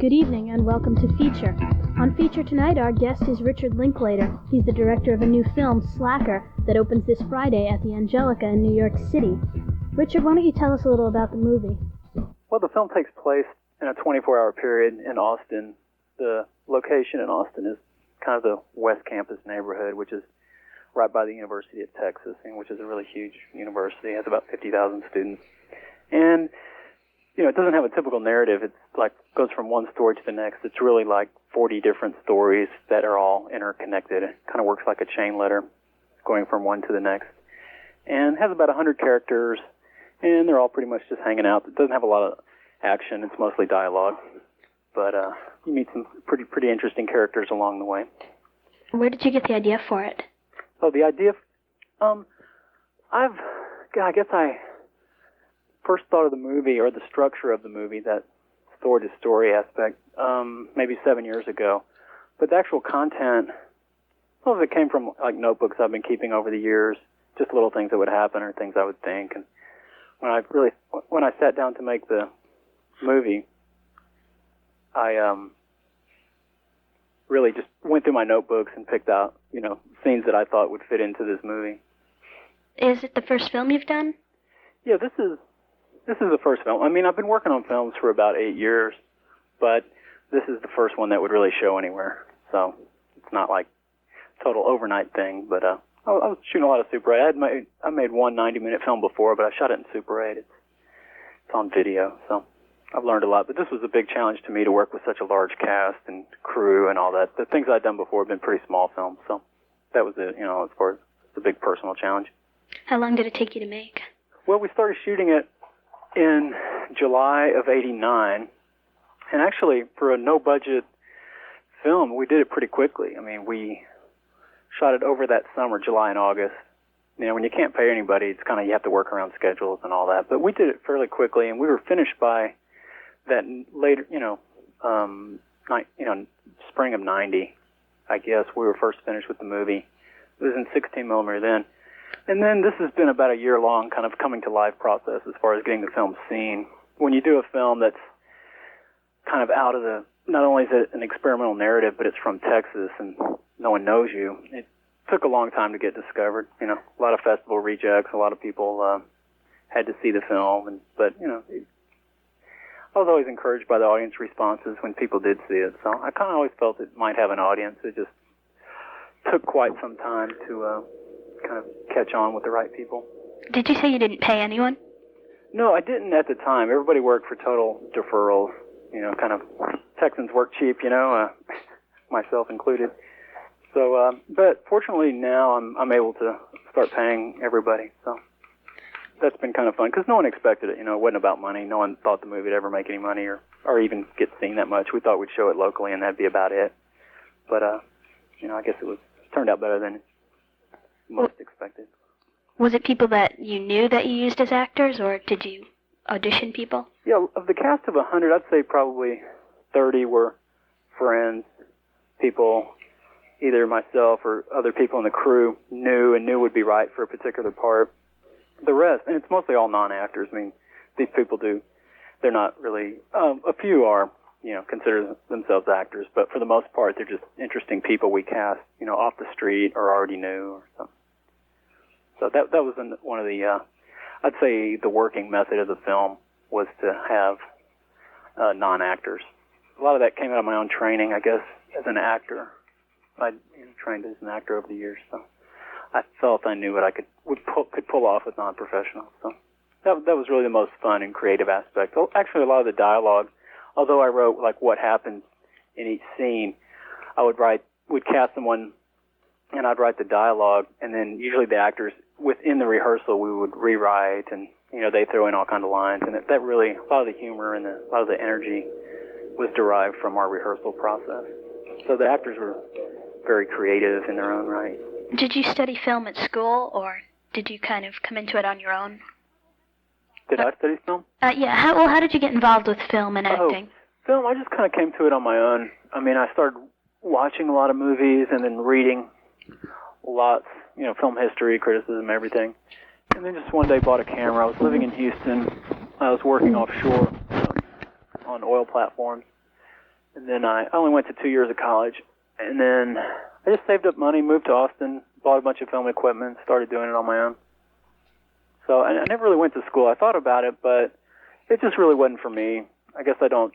Good evening and welcome to Feature. On Feature tonight, our guest is Richard Linklater. He's the director of a new film, Slacker, that opens this Friday at the Angelica in New York City. Richard, why don't you tell us a little about the movie? Well, the film takes place in a 24-hour period in Austin. The location in Austin is kind of the West Campus neighborhood, which is right by the University of Texas, which is a really huge university. It has about 50,000 students. And it doesn't have a typical narrative. It's like goes from one story to the next. It's really like 40 different stories that are all interconnected. It kind of works like a chain letter going from one to the next. And has about 100 characters, and they're all pretty much just hanging out. It doesn't have a lot of action. It's mostly dialogue. But you meet some pretty interesting characters along the way. Where did you get the idea for it? Oh, the idea? I guess I first thought of the movie, or the structure of the movie, that story-to-story aspect, maybe 7 years ago. But the actual content, most of it came from like notebooks I've been keeping over the years, just little things that would happen or things I would think. And when I sat down to make the movie, I really just went through my notebooks and picked out, scenes that I thought would fit into this movie. Is it the first film you've done? Yeah, this is the first film. I mean, I've been working on films for about 8 years, but this is the first one that would really show anywhere. So it's not like a total overnight thing, but I was shooting a lot of Super 8. I made one 90-minute film before, but I shot it in Super 8. It's on video, so I've learned a lot. But this was a big challenge to me to work with such a large cast and crew and all that. The things I'd done before have been pretty small films, so that was it, as far as the big personal challenge. How long did it take you to make? Well, we started shooting it in July of '89, and actually, for a no-budget film, we did it pretty quickly. I mean, we shot it over that summer, July and August. When you can't pay anybody, it's kind of, you have to work around schedules and all that. But we did it fairly quickly, and we were finished by that later, spring of '90, I guess. We were first finished with the movie. It was in 16 millimeter then. And then this has been about a year-long kind of coming-to-life process as far as getting the film seen. When you do a film that's kind of out of the, not only is it an experimental narrative, but it's from Texas and no one knows you, it took a long time to get discovered. A lot of festival rejects, a lot of people had to see the film. But I was always encouraged by the audience responses when people did see it. So I kind of always felt it might have an audience. It just took quite some time to kind of catch on with the right people. Did you say you didn't pay anyone? No, I didn't at the time. Everybody worked for total deferrals. Kind of Texans work cheap, myself included. So, but fortunately now I'm able to start paying everybody. So that's been kind of fun because no one expected it. It wasn't about money. No one thought the movie would ever make any money or even get seen that much. We thought we'd show it locally and that'd be about it. But I guess it turned out better than most expected. Was it people that you knew that you used as actors, or did you audition people? Yeah, of the cast of 100, I'd say probably 30 were friends, people either myself or other people in the crew knew would be right for a particular part. The rest, and it's mostly all non-actors. I mean, these people they're not really, a few are, consider themselves actors, but for the most part, they're just interesting people we cast, off the street or already knew or something. So that was one of the, I'd say the working method of the film was to have non-actors. A lot of that came out of my own training, I guess, as an actor. I trained as an actor over the years, so I felt I knew what I could pull off with non-professionals. So that was really the most fun and creative aspect. Actually, a lot of the dialogue, although I wrote like what happens in each scene, I would cast someone and I'd write the dialogue, and then usually the actors within the rehearsal we would rewrite, and they throw in all kinds of lines, and that really, a lot of the humor and a lot of the energy was derived from our rehearsal process. So the actors were very creative in their own right. Did you study film at school, or did you kind of come into it on your own? Did I study film? Yeah. How did you get involved with film and acting? Film, I just kind of came to it on my own. I mean, I started watching a lot of movies and then reading lots, film history, criticism, everything. And then just one day bought a camera. I was living in Houston. I was working offshore on oil platforms. And then I only went to 2 years of college. And then I just saved up money, moved to Austin, bought a bunch of film equipment, started doing it on my own. So I never really went to school. I thought about it, but it just really wasn't for me. I guess I don't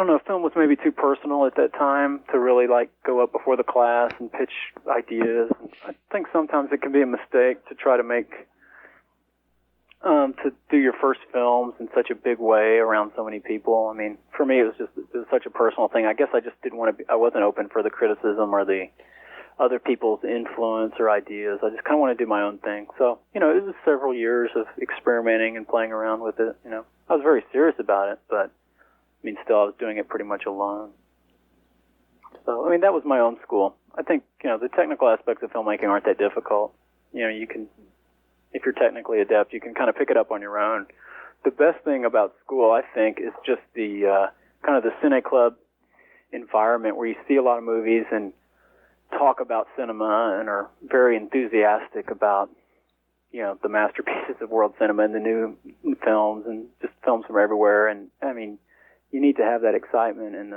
know, film was maybe too personal at that time to really like go up before the class and pitch ideas. I think sometimes it can be a mistake to try to to do your first films in such a big way around so many people. I mean, for me, it was such a personal thing. I guess I just didn't want to I wasn't open for the criticism or the other people's influence or ideas. I just kind of want to do my own thing. So, it was several years of experimenting and playing around with it. I was very serious about it, but still I was doing it pretty much alone. So, that was my own school. I think, the technical aspects of filmmaking aren't that difficult. You can, if you're technically adept, you can kind of pick it up on your own. The best thing about school, I think, is just the kind of the Cine Club environment where you see a lot of movies and talk about cinema and are very enthusiastic about, the masterpieces of world cinema and the new films and just films from everywhere. And, you need to have that excitement and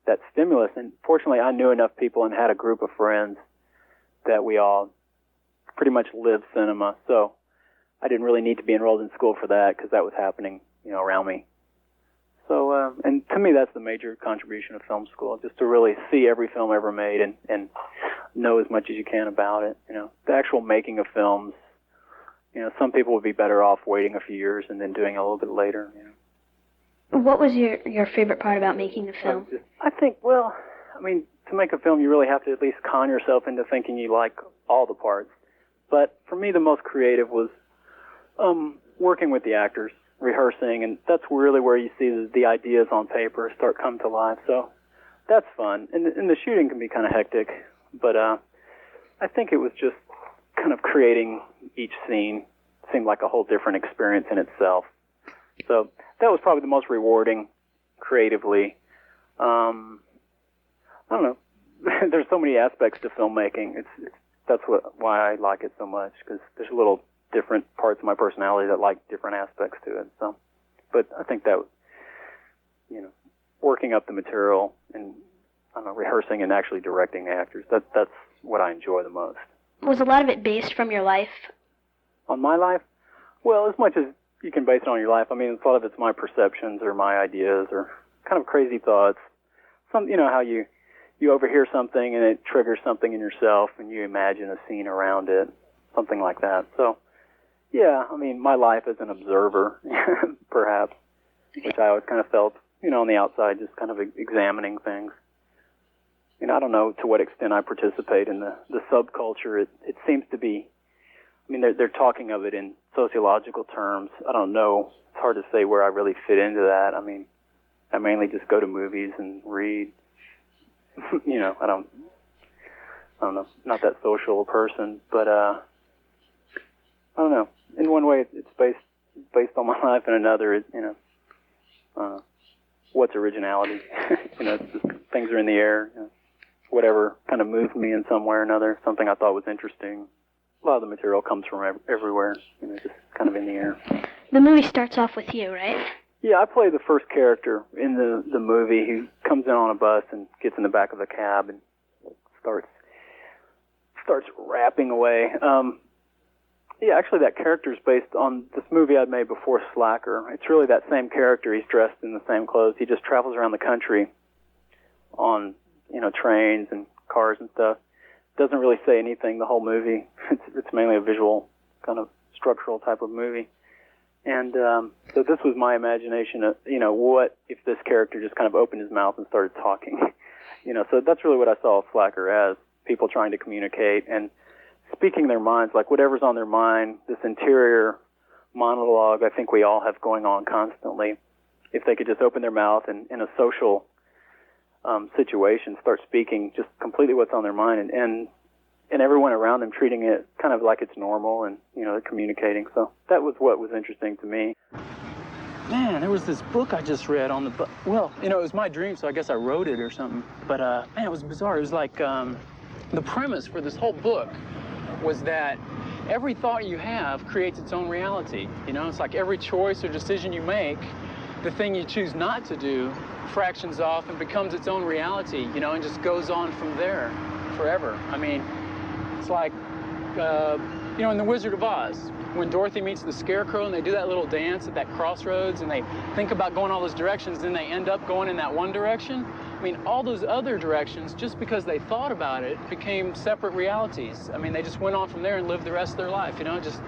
that stimulus. And fortunately, I knew enough people and had a group of friends that we all pretty much lived cinema. So I didn't really need to be enrolled in school for that because that was happening, around me. So, and to me, that's the major contribution of film school, just to really see every film ever made and know as much as you can about it. The actual making of films, some people would be better off waiting a few years and then doing it a little bit later. What was your favorite part about making the film? I think, to make a film, you really have to at least con yourself into thinking you like all the parts. But for me, the most creative was working with the actors, rehearsing, and that's really where you see the ideas on paper start come to life. So that's fun. And the shooting can be kind of hectic, but I think it was just kind of creating each scene seemed like a whole different experience in itself. So that was probably the most rewarding creatively. I don't know. There's so many aspects to filmmaking. That's why I like it so much, because there's little different parts of my personality that like different aspects to it. So, but I think that, working up the material and rehearsing and actually directing the actors, that's what I enjoy the most. Was a lot of it based from your life? On my life? Well, as much as you can base it on your life. A lot of it's my perceptions or my ideas or kind of crazy thoughts. Some, how you overhear something and it triggers something in yourself and you imagine a scene around it, something like that. So, yeah, my life as an observer, perhaps, which I always kind of felt, on the outside, just kind of examining things. I don't know to what extent I participate in the subculture. It seems to be, they're talking of it in sociological terms. I don't know. It's hard to say where I really fit into that. I mainly just go to movies and read. I don't know. Not that social a person, but I don't know. In one way, it's based on my life, and another, what's originality? It's just, things are in the air. Whatever kind of moved me in some way or another, something I thought was interesting. A lot of the material comes from everywhere, just kind of in the air. The movie starts off with you, right? Yeah, I play the first character in the movie who comes in on a bus and gets in the back of the cab and starts rapping away. Yeah, actually that character is based on this movie I'd made before, Slacker. It's really that same character. He's dressed in the same clothes. He just travels around the country on, trains and cars and stuff. Doesn't really say anything the whole movie. It's mainly a visual kind of structural type of movie. And so this was my imagination of, what if this character just kind of opened his mouth and started talking? So that's really what I saw Slacker as, people trying to communicate and speaking their minds, like whatever's on their mind, this interior monologue I think we all have going on constantly. If they could just open their mouth and in a social situation start speaking just completely what's on their mind and everyone around them treating it kind of like it's normal and, they're communicating. So that was what was interesting to me. Man, there was this book I just read on the well, it was my dream, so I guess I wrote it or something. But, man, it was bizarre. It was like the premise for this whole book was that every thought you have creates its own reality. It's like every choice or decision you make the thing you choose not to do fractions off and becomes its own reality, you know, and just goes on from there forever. I mean, it's like, you know, in The Wizard of Oz, when Dorothy meets the Scarecrow and they do that little dance at that crossroads and they think about going all those directions, then they end up going in that one direction. I mean, all those other directions, just because they thought about it, became separate realities. I mean, they just went on from there and lived the rest of their life, you know, just,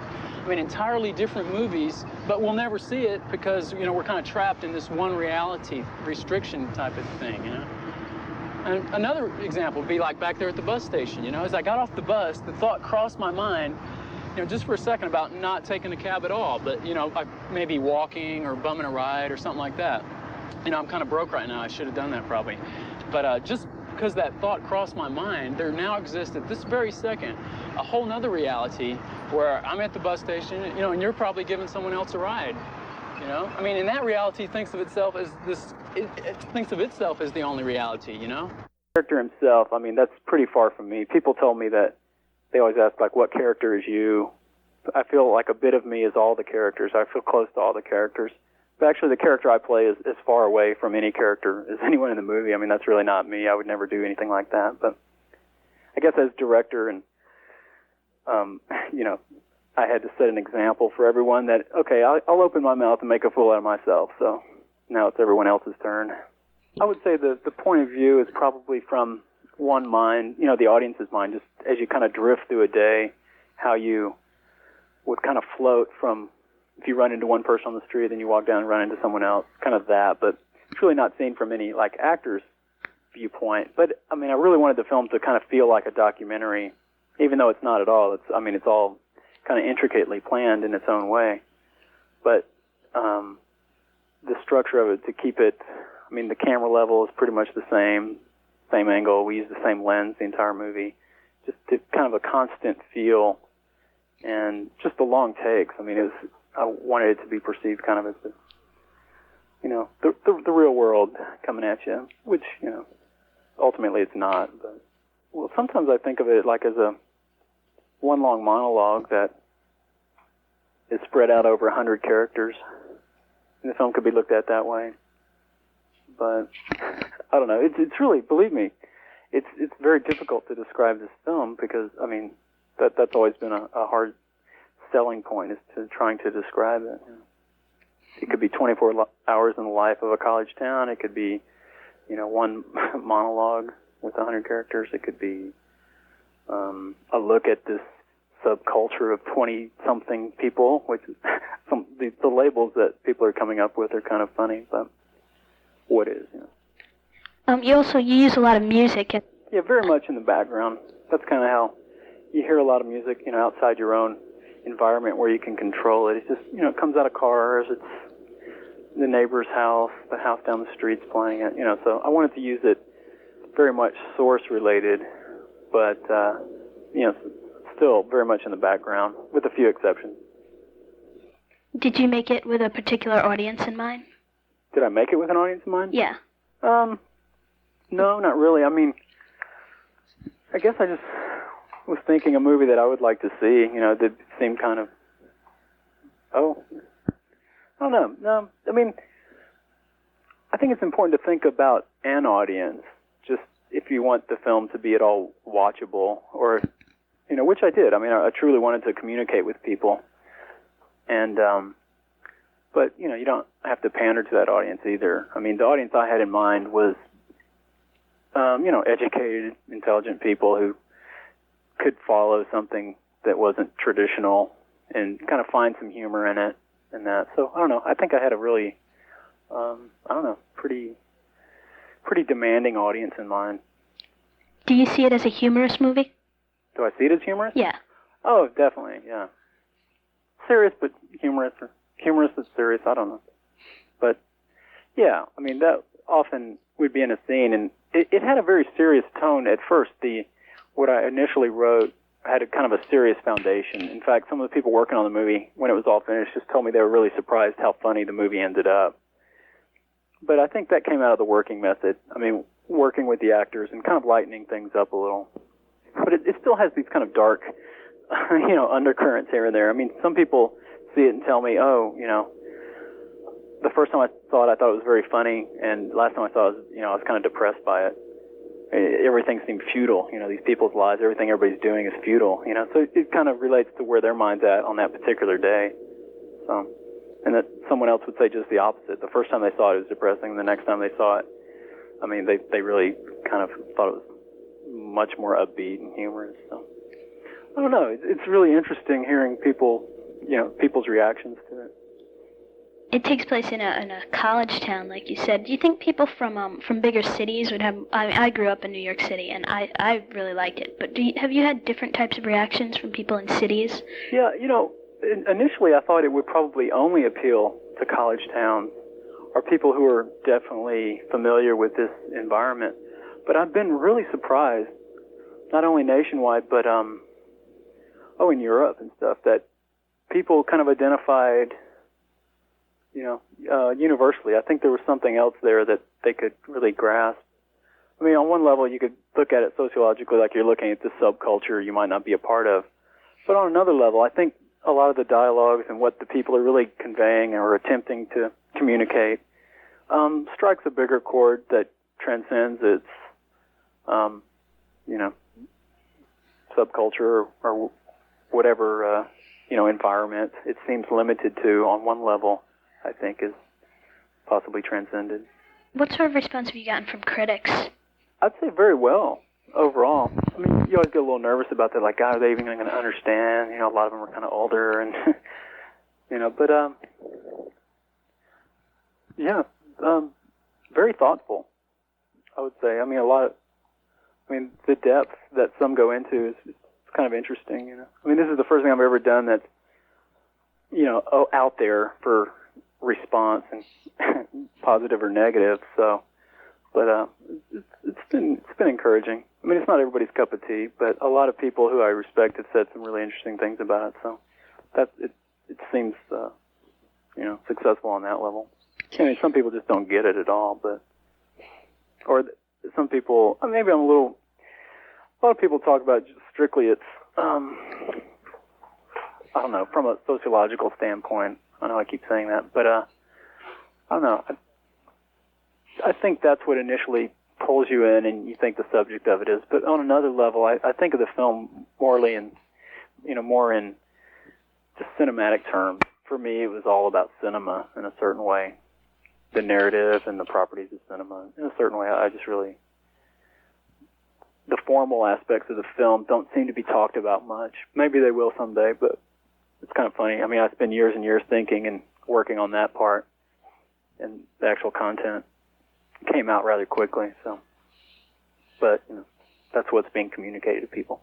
I mean, entirely different movies, but we'll never see it because, you know, we're kind of trapped in this one reality restriction type of thing, you know. And another example would be like back there at the bus station, you know, as I got off the bus, the thought crossed my mind, you know, just for a second about not taking a cab at all, but, you know, maybe walking or bumming a ride or something like that. You know, I'm kind of broke right now. I should have done that probably. But just because that thought crossed my mind, there now exists at this very second a whole nother reality where I'm at the bus station, you know, and you're probably giving someone else a ride, you know? I mean, and that reality thinks of itself as this, it thinks of itself as the only reality, you know? The character himself, I mean, that's pretty far from me. People tell me that they always ask, like, what character is you? I feel like a bit of me is all the characters. I feel close to all the characters. But actually, the character I play is as far away from any character as anyone in the movie. I mean, that's really not me. I would never do anything like that. But I guess as director and, you know, I had to set an example for everyone that, okay, I'll open my mouth and make a fool out of myself. So now it's everyone else's turn. I would say the point of view is probably from one mind, you know, the audience's mind, just as you kind of drift through a day, how you would kind of float from, if you run into one person on the street, then you walk down and run into someone else, kind of that. But it's really not seen from any, like, actor's viewpoint. But, I mean, I really wanted the film to kind of feel like a documentary, even though it's not at all. I mean, it's all kind of intricately planned in its own way. But the structure of it, to keep it, I mean, the camera level is pretty much the same angle. We use the same lens the entire movie. Just to kind of a constant feel and just the long takes. I mean, I wanted it to be perceived kind of as the, you know, the real world coming at you, which, you know, ultimately it's not. But, well, sometimes I think of it like as a one long monologue that is spread out over 100 characters. And the film could be looked at that way. But I don't know. It's really, believe me, it's very difficult to describe this film because, I mean, that's always been a hard selling point, is to trying to describe it. It could be 24 hours in the life of a college town. It could be, you know, one monologue with 100 characters. It could be a look at this subculture of 20-something people, which the labels that people are coming up with are kind of funny, but what is, you know. You use a lot of music. Yeah, very much in the background. That's kind of how you hear a lot of music, you know, outside your own environment where you can control it. It's just, you know, it comes out of cars, it's the neighbor's house, the house down the street's playing it, you know, so I wanted to use it very much source related, but, you know, still very much in the background, with a few exceptions. Did you make it with a particular audience in mind? Did I make it with an audience in mind? Yeah. No, not really. I mean, I guess I just was thinking a movie that I would like to see, you know, that seemed kind of, I don't know. No, I mean, I think it's important to think about an audience, just if you want the film to be at all watchable, or, you know, which I did. I mean, I truly wanted to communicate with people. And, but, you know, you don't have to pander to that audience either. I mean, the audience I had in mind was, you know, educated, intelligent people who could follow something that wasn't traditional and kind of find some humor in it and that. So, I don't know. I think I had a really, pretty demanding audience in mind. Do you see it as a humorous movie? Do I see it as humorous? Yeah. Oh, definitely, yeah. Serious but humorous, or humorous but serious, I don't know. But, yeah, I mean, that often would be in a scene, and it had a very serious tone at first. What I initially wrote had a kind of a serious foundation. In fact, some of the people working on the movie, when it was all finished, just told me they were really surprised how funny the movie ended up. But I think that came out of the working method. I mean, working with the actors and kind of lightening things up a little. But it still has these kind of dark, you know, undercurrents here and there. I mean, some people see it and tell me, oh, you know, the first time I saw it, I thought it was very funny, and last time I saw it, I was kind of depressed by it. Everything seemed futile. These people's lives, everything everybody's doing is futile. So it kind of relates to where their mind's at on that particular day. So, and that someone else would say just the opposite. The first time they saw it, it was depressing. The next time they saw it, I mean, they really kind of thought it was much more upbeat and humorous. So, I don't know. It's really interesting hearing people's reactions to it. It takes place in a college town, like you said. Do you think people from bigger cities would have? I grew up in New York City, and I really liked it. But have you had different types of reactions from people in cities? Yeah, initially I thought it would probably only appeal to college towns or people who are definitely familiar with this environment. But I've been really surprised, not only nationwide, but in Europe and stuff, that people kind of identified, universally. I think there was something else there that they could really grasp. I mean, on one level, you could look at it sociologically, like you're looking at this subculture you might not be a part of. But on another level, I think a lot of the dialogues and what the people are really conveying or attempting to communicate strikes a bigger chord that transcends its, subculture or whatever, environment it seems limited to on one level, I think, is possibly transcended. What sort of response have you gotten from critics? I'd say very well, overall. I mean, you always get a little nervous about that, like, God, are they even going to understand? A lot of them are kind of older, and, very thoughtful, I would say. I mean, the depth that some go into is kind of interesting, I mean, this is the first thing I've ever done that's, out there for response, and positive or negative. So, but it's been encouraging. I mean, it's not everybody's cup of tea, but a lot of people who I respect have said some really interesting things about it. So, it seems successful on that level. I mean, some people just don't get it at all, or some people, maybe I'm a lot of people talk about just strictly it's, I don't know, from a sociological standpoint. I know I keep saying that, but I don't know. I think that's what initially pulls you in, and you think the subject of it is. But on another level, I think of the film more in just cinematic terms. For me, it was all about cinema in a certain way, the narrative and the properties of cinema. In a certain way, I just really, the formal aspects of the film don't seem to be talked about much. Maybe they will someday, but it's kind of funny. I mean, I spent years and years thinking and working on that part, and the actual content came out rather quickly. So, but that's what's being communicated to people.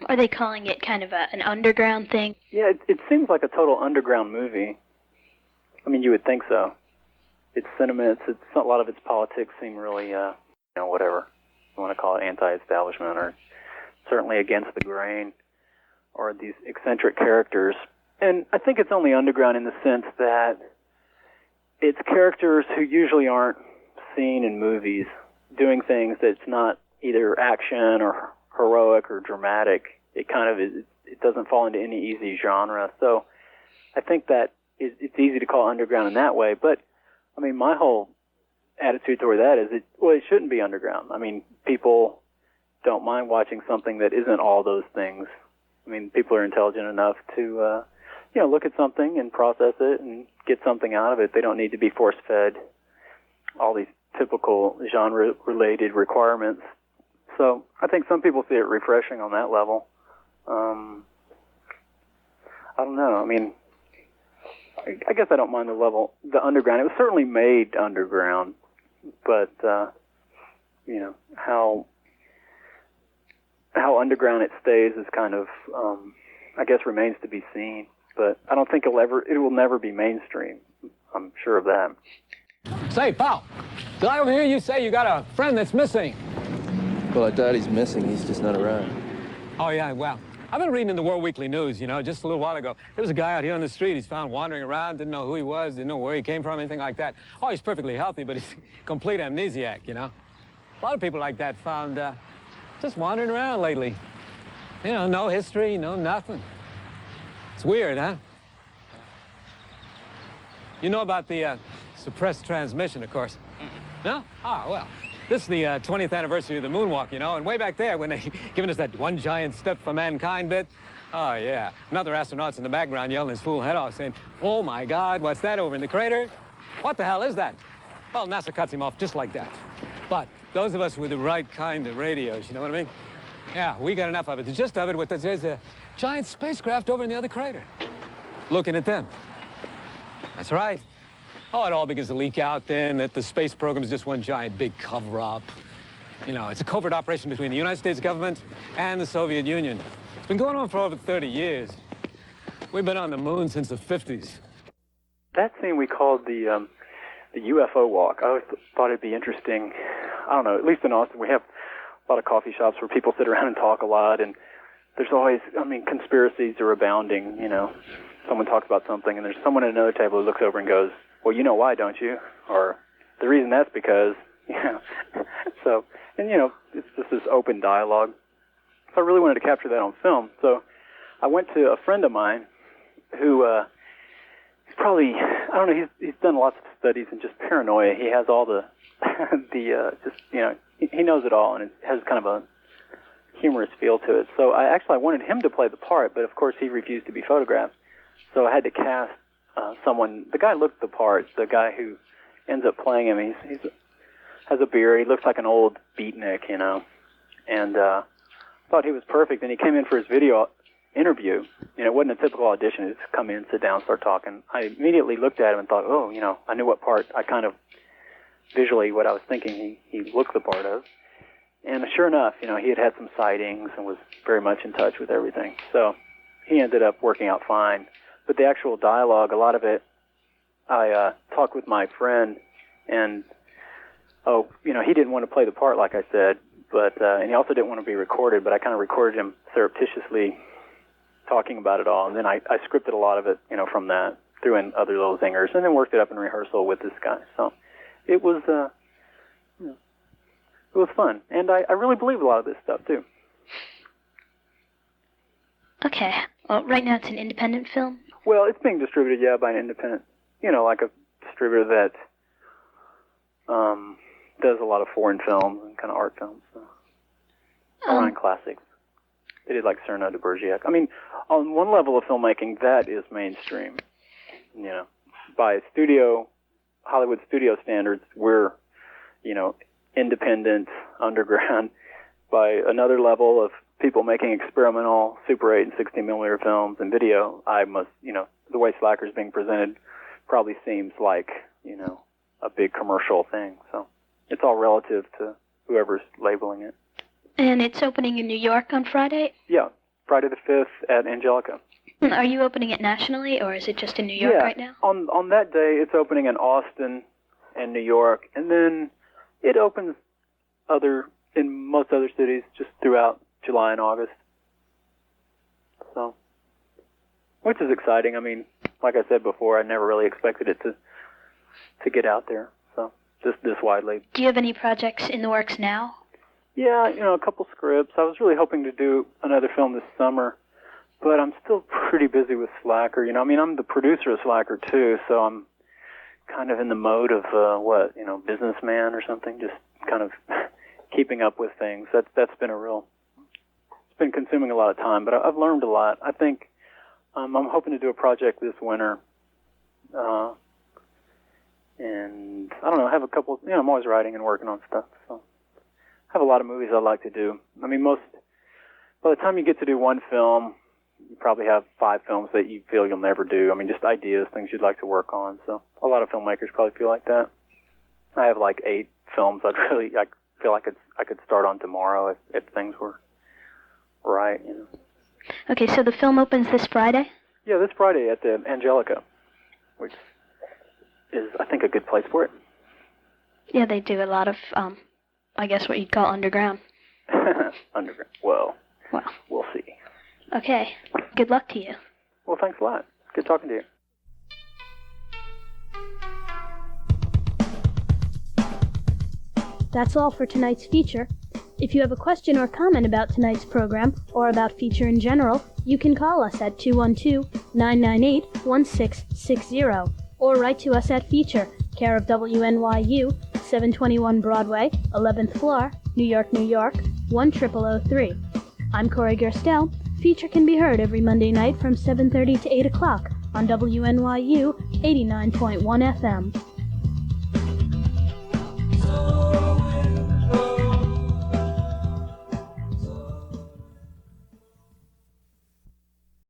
Are they calling it kind of an underground thing? Yeah, it seems like a total underground movie. I mean, you would think so. Its sentiments, a lot of its politics seem really, whatever you want to call it, anti-establishment, or certainly against the grain, or these eccentric characters. And I think it's only underground in the sense that it's characters who usually aren't seen in movies doing things that's not either action or heroic or dramatic. It kind of is, it doesn't fall into any easy genre. So I think that it's easy to call underground in that way. But, I mean, my whole attitude toward that is it shouldn't be underground. I mean, people don't mind watching something that isn't all those things. I mean, people are intelligent enough to, look at something and process it and get something out of it. They don't need to be force-fed all these typical genre-related requirements. So I think some people see it refreshing on that level. I don't know. I mean, I guess I don't mind the underground. It was certainly made underground, but, how underground it stays is kind of, I guess, remains to be seen. But I don't think it will never be mainstream. I'm sure of that. Say, pal, did I overhear you say you got a friend that's missing? Well, I doubt he's missing. He's just not around. Oh, yeah, well, I've been reading in the World Weekly News, just a little while ago. There was a guy out here on the street. He's found wandering around, didn't know who he was, didn't know where he came from, anything like that. Oh, he's perfectly healthy, but he's complete amnesiac, A lot of people like that found just wandering around lately. No history, no nothing. It's weird, huh? You know about the suppressed transmission, of course. No? Ah, well. This is the 20th anniversary of the moonwalk, you know, and way back there when they given us that one giant step for mankind bit. Oh, yeah. Another astronaut's in the background yelling his fool head off, saying, "Oh, my God, what's that over in the crater? What the hell is that?" Well, NASA cuts him off just like that. But those of us with the right kind of radios, you know what I mean? Yeah, we got enough of it. The gist of it, there's a giant spacecraft over in the other crater. Looking at them. That's right. Oh, it all begins to leak out then that the space program is just one giant big cover-up. You know, it's a covert operation between the United States government and the Soviet Union. It's been going on for over 30 years. We've been on the moon since the 50s. That scene we called the UFO Walk. I always thought it'd be interesting. I don't know, at least in Austin, we have a lot of coffee shops where people sit around and talk a lot, and there's always, I mean, conspiracies are abounding, you know. Someone talks about something, and there's someone at another table who looks over and goes, "Well, you know why, don't you?" Or, "The reason that's because," you know. So, and, you know, it's just this open dialogue. So I really wanted to capture that on film. So I went to a friend of mine who, he's probably, I don't know, he's done lots of studies in just paranoia. He has all the, just, you know, he knows it all, and it has kind of a humorous feel to it. So I wanted him to play the part, but of course he refused to be photographed. So I had to cast someone. The guy looked the part. The guy who ends up playing him, he's has a beard. He looks like an old beatnik, you know. And thought he was perfect. And he came in for his video interview. You know, it wasn't a typical audition. It's come in, sit down, start talking. I immediately looked at him and thought, oh, you know, I knew what part. I kind of visually what I was thinking he looked the part of. And sure enough, you know, he had some sightings and was very much in touch with everything. So he ended up working out fine. But the actual dialogue, a lot of it, I talked with my friend, and, oh, you know, he didn't want to play the part, like I said, but and he also didn't want to be recorded, but I kind of recorded him surreptitiously talking about it all. And then I scripted a lot of it, you know, from that, threw in other little zingers, and then worked it up in rehearsal with this guy. So it was, you know, it was fun. And I really believe a lot of this stuff, too. Okay. Well, right now it's an independent film? Well, it's being distributed, yeah, by an independent, you know, like a distributor that does a lot of foreign films and kind of art films. So. Foreign classics. They did like Cyrano de Bergerac. I mean, on one level of filmmaking, that is mainstream. You know, by Hollywood studio standards, we're, you know, independent, underground. By another level of people making experimental Super 8 and 16mm films and video, I must, you know, the way Slacker's being presented probably seems like, you know, a big commercial thing. So it's all relative to whoever's labeling it. And it's opening in New York on Friday? Yeah, Friday the 5th at Angelica. Are you opening it nationally, or is it just in New York right now? On that day, it's opening in Austin and New York, and then it opens in most other cities just throughout July and August. So, which is exciting. I mean, like I said before, I never really expected it to get out there. So, just this widely. Do you have any projects in the works now? Yeah, you know, a couple scripts. I was really hoping to do another film this summer, but I'm still pretty busy with Slacker. You know, I mean, I'm the producer of Slacker too, so I'm kind of in the mode of businessman or something, just kind of keeping up with things. That's been it's been consuming a lot of time, but I've learned a lot. I think I'm hoping to do a project this winter, and I don't know, I have a couple. You know, I'm always writing and working on stuff, so I have a lot of movies I'd like to do. I mean, by the time you get to do one film, you probably have 5 films that you feel you'll never do. I mean, just ideas, things you'd like to work on. So a lot of filmmakers probably feel like that. I have like 8 films I feel like I could start on tomorrow if things were right, you know. Okay, so the film opens this Friday? Yeah, this Friday at the Angelica, which is, I think, a good place for it. Yeah, they do a lot of, I guess what you'd call underground. Underground. Well, we'll see. Okay. Good luck to you. Well, thanks a lot. Good talking to you. That's all for tonight's feature. If you have a question or comment about tonight's program, or about feature in general, you can call us at 212-998-1660, or write to us at Feature, care of WNYU, 721 Broadway, 11th floor, New York, New York, 10003. I'm Corey Gerstel. Feature can be heard every Monday night from 7:30 to 8 o'clock on WNYU 89.1 FM.